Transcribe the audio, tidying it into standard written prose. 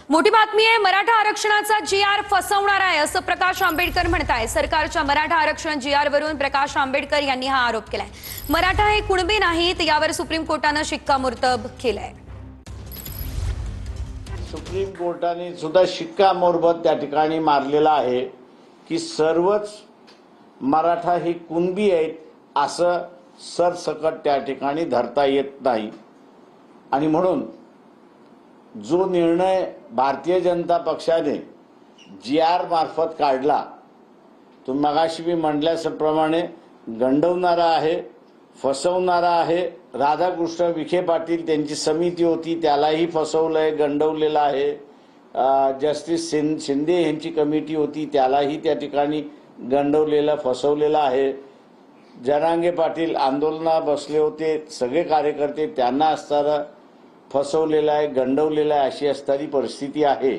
मोठी बातमी आहे। मराठा आरक्षणाचा जी.आर फसवणार आहे असं प्रकाश आंबेडकर म्हणताय। सरकारच्या मराठा आरक्षण जी.आर वरून प्रकाश आंबेडकर यांनी हा आरोप केलाय। मराठा हे कुणबी नाहीत यावर सुप्रीम कोर्टाने शिक्कामोर्तब केलंय। सुप्रीम कोर्टाने सुद्धा शिक्कामोर्तब त्या ठिकाणी मारलेला आहे की सर्वच मराठा हे कुणबी आहेत असं सरसकट त्या ठिकाणी धरता येत नाही। आणि म्हणून जो निर्णय भारतीय जनता पक्षाने जी.आर मार्फत काढला तो मगाशी मी म्हटल्याप्रमाणे गंडवणारा आहे, फसवणारा आहे। राधाकृष्ण विखे पाटील त्यांची समिती होती त्यालाही फसवलंय, गंडवलेलं आहे। जस्टिस शिंदे यांची कमिटी होती त्यालाही त्या ठिकाणी गंडवलेलं, फसवलेलं आहे। जरांगे पाटील आंदोलनात बसले होते, सगळे कार्यकर्ते त्यांना असताना फसवलेला आहे, गंडवलेला आहे, अशी असणारी परिस्थिती आहे।